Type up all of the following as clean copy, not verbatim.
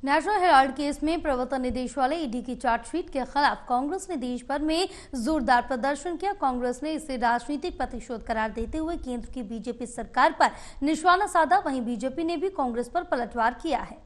National Herald case में प्रवर्तन निदेशालय ईडी की चार्जशीट के खिलाफ कांग्रेस ने देश भर में जोरदार प्रदर्शन किया। कांग्रेस ने इसे राजनीतिक प्रतिशोध करार देते हुए केंद्र की बीजेपी सरकार पर निशाना साधा। वहीं बीजेपी ने भी कांग्रेस पर पलटवार किया है।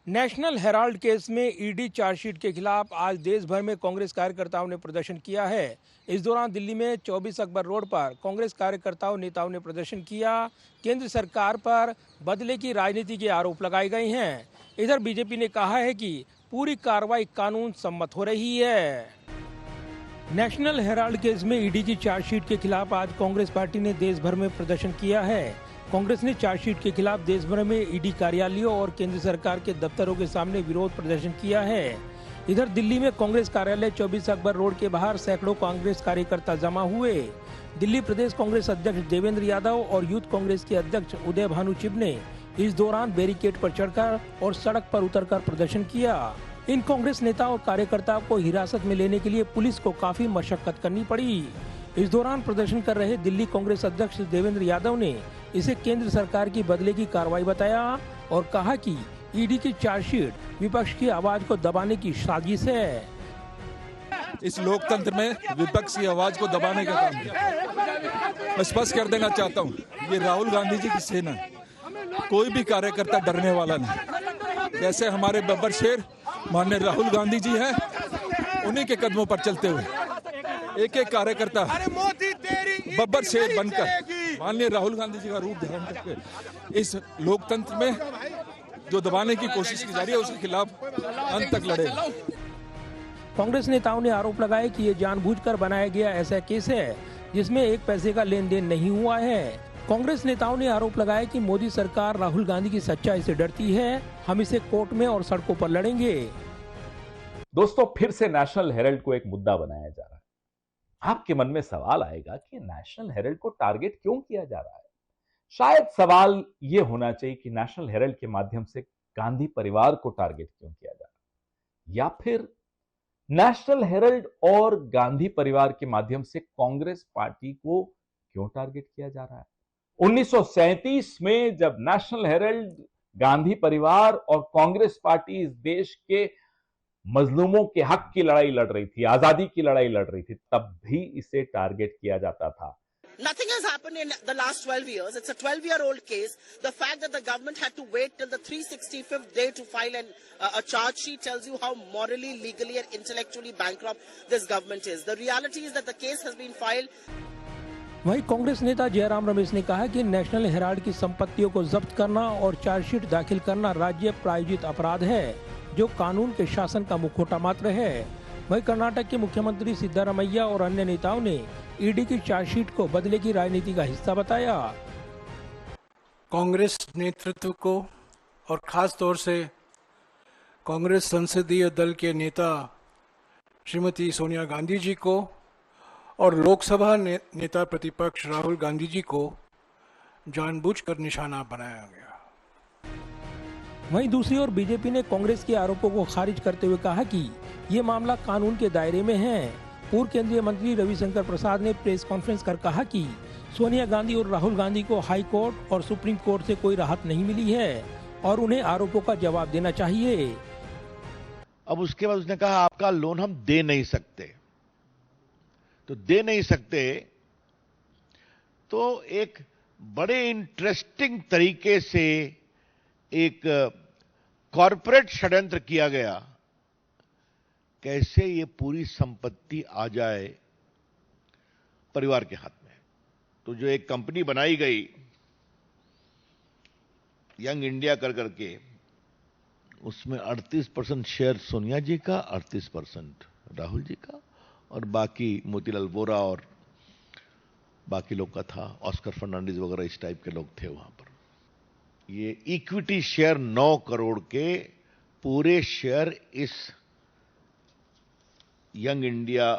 नेशनल हेराल्ड केस में ईडी चार्जशीट के खिलाफ आज देश भर में कांग्रेस कार्यकर्ताओं ने प्रदर्शन किया है। इस दौरान दिल्ली में 24 अकबर रोड पर कांग्रेस कार्यकर्ताओं नेताओं ने प्रदर्शन किया। केंद्र सरकार पर बदले की राजनीति के आरोप लगाए गए हैं। इधर बीजेपी ने कहा है कि पूरी कार्रवाई कानून सम्मत हो रही है। नेशनल हेराल्ड केस में ईडी की चार्जशीट के खिलाफ आज कांग्रेस पार्टी ने देश भर में प्रदर्शन किया है। कांग्रेस ने चार्जशीट के खिलाफ देश भर में ईडी कार्यालयों और केंद्र सरकार के दफ्तरों के सामने विरोध प्रदर्शन किया है। इधर दिल्ली में कांग्रेस कार्यालय 24 अकबर रोड के बाहर सैकड़ों कांग्रेस कार्यकर्ता जमा हुए। दिल्ली प्रदेश कांग्रेस अध्यक्ष देवेंद्र यादव और यूथ कांग्रेस के अध्यक्ष उदय भानु चिब ने इस दौरान बैरिकेड पर चढ़कर और सड़क पर उतरकर प्रदर्शन किया। इन कांग्रेस नेता और कार्यकर्ताओं को हिरासत में लेने के लिए पुलिस को काफी मशक्कत करनी पड़ी। इस दौरान प्रदर्शन कर रहे दिल्ली कांग्रेस अध्यक्ष देवेंद्र यादव ने इसे केंद्र सरकार की बदले की कार्रवाई बताया और कहा कि ईडी की चार्जशीट विपक्ष की आवाज को दबाने की साजिश है। इस लोकतंत्र में विपक्ष की आवाज को दबाने का काम किया। मैं स्पष्ट कर देना चाहता हूँ, ये राहुल गांधी जी की सेना है। कोई भी कार्यकर्ता डरने वाला नहीं। जैसे हमारे बब्बर शेर माननीय राहुल गांधी जी हैं, उन्हीं के कदमों पर चलते हुए एक एक कार्यकर्ता बब्बर शेर बनकर माननीय राहुल गांधी जी का रूप धारण करके इस लोकतंत्र में जो दबाने की कोशिश की जा रही है उसके खिलाफ अंत तक लड़ेगा। कांग्रेस नेताओं ने आरोप लगाया कि ये जानबूझकर बनाया गया ऐसा केस है जिसमें एक पैसे का लेन देन नहीं हुआ है। कांग्रेस नेताओं ने आरोप लगाया कि मोदी सरकार राहुल गांधी की सच्चाई से डरती है। हम इसे कोर्ट में और सड़कों पर लड़ेंगे। दोस्तों, फिर से नेशनल हेराल्ड को एक मुद्दा बनाया जा रहा है। आपके मन में सवाल आएगा कि नेशनल हेराल्ड को टारगेट क्यों किया जा रहा है। शायद सवाल यह होना चाहिए कि नेशनल हेराल्ड के माध्यम से गांधी परिवार को टारगेट क्यों किया जा रहा है, या फिर नेशनल हेराल्ड और गांधी परिवार के माध्यम से कांग्रेस पार्टी को क्यों टारगेट किया जा रहा है। 1937 में जब नेशनल हेराल्ड, गांधी परिवार और कांग्रेस पार्टी इस देश के मजलूमों के हक की लड़ाई लड़ रही थी, आजादी की लड़ाई लड़ रही थी, तब भी इसे टारगेट किया जाता था। Nothing has happened in the last 12 years. It's a 12-year-old case. The fact that the government had to wait till the 365th day to file a charge sheet tells you how morally, legally and intellectually bankrupt this government is. The reality is that the case has been filed. वहीं कांग्रेस नेता जयराम रमेश ने कहा कि national Herald की संपत्तियों को जब्त करना और चार्जशीट दाखिल करना राज्य प्रायोजित अपराध है जो कानून के शासन का मुखौटा मात्र है। वहीं कर्नाटक के मुख्यमंत्री सिद्धारमैया और अन्य नेताओं ने ईडी की चार्जशीट को बदले की राजनीति का हिस्सा बताया। कांग्रेस नेतृत्व को और खास तौर से कांग्रेस संसदीय दल के नेता श्रीमती सोनिया गांधी जी को और लोकसभा नेता प्रतिपक्ष राहुल गांधी जी को जानबूझकर निशाना बनाया गया। वहीं दूसरी ओर बीजेपी ने कांग्रेस के आरोपों को खारिज करते हुए कहा कि ये मामला कानून के दायरे में है। पूर्व केंद्रीय मंत्री रविशंकर प्रसाद ने प्रेस कॉन्फ्रेंस कर कहा कि सोनिया गांधी और राहुल गांधी को हाई कोर्ट और सुप्रीम कोर्ट से कोई राहत नहीं मिली है और उन्हें आरोपों का जवाब देना चाहिए। अब उसके बाद उसने कहा आपका लोन हम दे नहीं सकते, तो दे नहीं सकते तो एक बड़े इंटरेस्टिंग तरीके से एक कॉरपोरेट षड्यंत्र किया गया, कैसे ये पूरी संपत्ति आ जाए परिवार के हाथ में। तो जो एक कंपनी बनाई गई यंग इंडिया कर करके, उसमें 38% शेयर सोनिया जी का, 38% राहुल जी का और बाकी मोतीलाल वोरा और बाकी लोग का था, ऑस्कर फर्नांडिस वगैरह इस टाइप के लोग थे वहां पर। ये इक्विटी शेयर 9 करोड़ के पूरे शेयर इस यंग इंडिया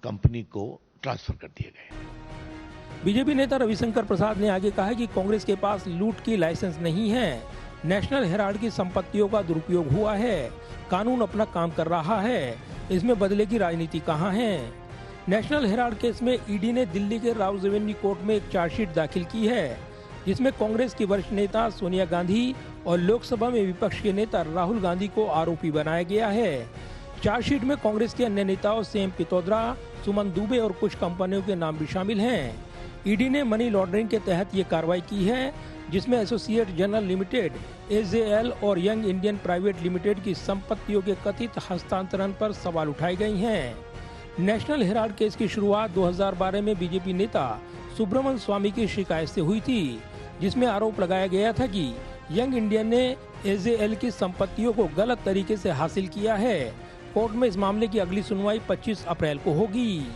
कंपनी को ट्रांसफर कर दिए गए। बीजेपी नेता रविशंकर प्रसाद ने आगे कहा कि कांग्रेस के पास लूट की लाइसेंस नहीं है। नेशनल हेराल्ड की संपत्तियों का दुरुपयोग हुआ है, कानून अपना काम कर रहा है, इसमें बदले की राजनीति कहाँ है। नेशनल हेराल्ड केस में ईडी ने दिल्ली के राउज एवेन्यू कोर्ट में एक चार्जशीट दाखिल की है, जिसमें कांग्रेस की वरिष्ठ नेता सोनिया गांधी और लोकसभा में विपक्ष के नेता राहुल गांधी को आरोपी बनाया गया है। चार्जशीट में कांग्रेस के अन्य नेताओं सेम पित्रोदा, सुमन दुबे और कुछ कंपनियों के नाम भी शामिल हैं। ईडी ने मनी लॉन्ड्रिंग के तहत ये कार्रवाई की है, जिसमें एसोसिएट जनरल लिमिटेड, एजेएल और यंग इंडियन प्राइवेट लिमिटेड की संपत्तियों के कथित हस्तांतरण पर सवाल उठाए गए हैं। नेशनल हेराल्ड केस की शुरुआत 2012 में बीजेपी नेता सुब्रमण्यम स्वामी की शिकायत से हुई थी, जिसमें आरोप लगाया गया था कि यंग इंडियन ने एजेएल की संपत्तियों को गलत तरीके से हासिल किया है। कोर्ट में इस मामले की अगली सुनवाई 25 अप्रैल को होगी।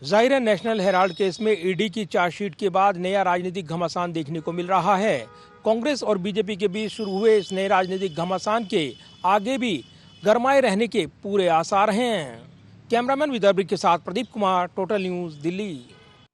जाहिर है, नेशनल हेराल्ड केस में ईडी की चार्जशीट के बाद नया राजनीतिक घमासान देखने को मिल रहा है। कांग्रेस और बीजेपी के बीच शुरू हुए इस नए राजनीतिक घमासान के आगे भी गरमाए रहने के पूरे आसार हैं। कैमरामैन विदर्भ के साथ प्रदीप कुमार, टोटल न्यूज़, दिल्ली।